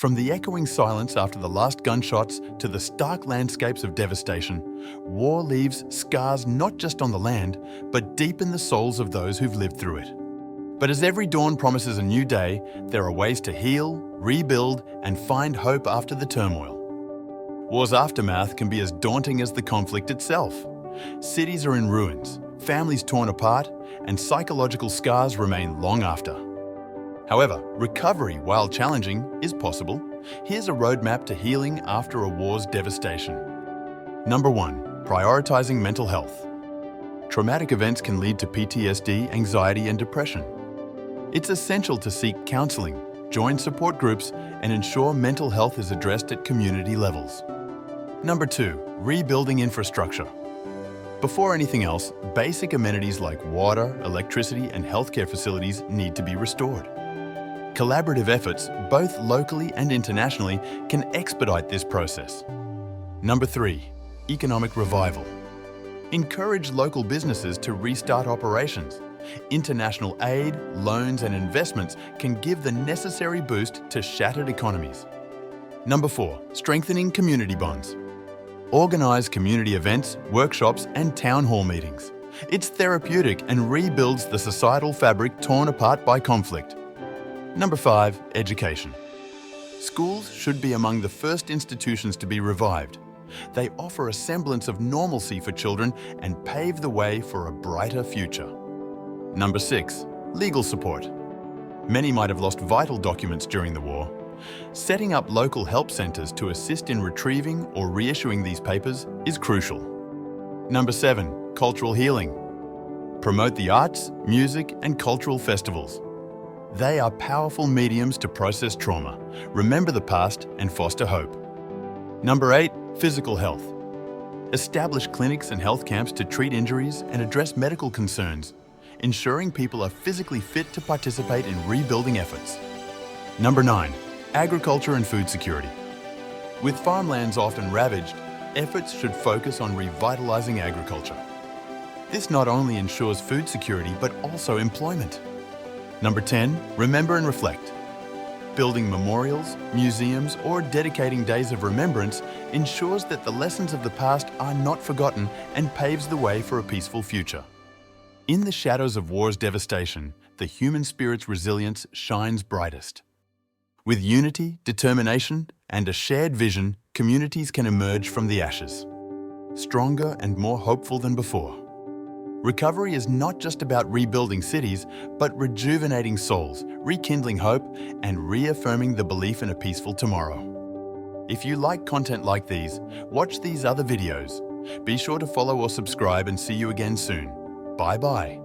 From the echoing silence after the last gunshots to the stark landscapes of devastation, war leaves scars not just on the land, but deep in the souls of those who've lived through it. But as every dawn promises a new day, there are ways to heal, rebuild, and find hope after the turmoil. War's aftermath can be as daunting as the conflict itself. Cities are in ruins, families torn apart, and psychological scars remain long after. However, recovery, while challenging, is possible. Here's a roadmap to healing after a war's devastation. Number 1. Prioritizing mental health. Traumatic events can lead to PTSD, anxiety, and depression. It's essential to seek counseling, join support groups, and ensure mental health is addressed at community levels. Number 2. Rebuilding infrastructure. Before anything else, basic amenities like water, electricity, and healthcare facilities need to be restored. Collaborative efforts, both locally and internationally, can expedite this process. Number 3. Economic revival. Encourage local businesses to restart operations. International aid, loans, and investments can give the necessary boost to shattered economies. Number 4. Strengthening community bonds. Organize community events, workshops, and town hall meetings. It's therapeutic and rebuilds the societal fabric torn apart by conflict. Number 5. Education. Schools should be among the first institutions to be revived. They offer a semblance of normalcy for children and pave the way for a brighter future. Number 6. Legal support. Many might have lost vital documents during the war. Setting up local help centres to assist in retrieving or reissuing these papers is crucial. Number 7. Cultural healing. Promote the arts, music, and cultural festivals. They are powerful mediums to process trauma, remember the past, and foster hope. Number 8. Physical health. Establish clinics and health camps to treat injuries and address medical concerns, ensuring people are physically fit to participate in rebuilding efforts. Number 9. Agriculture and food security. With farmlands often ravaged, efforts should focus on revitalizing agriculture. This not only ensures food security, but also employment. Number 10. Remember and reflect. Building memorials, museums, or dedicating days of remembrance ensures that the lessons of the past are not forgotten and paves the way for a peaceful future. In the shadows of war's devastation, the human spirit's resilience shines brightest. With unity, determination, and a shared vision, communities can emerge from the ashes, stronger and more hopeful than before. Recovery is not just about rebuilding cities, but rejuvenating souls, rekindling hope, and reaffirming the belief in a peaceful tomorrow. If you like content like these, watch these other videos. Be sure to follow or subscribe and see you again soon. Bye-bye.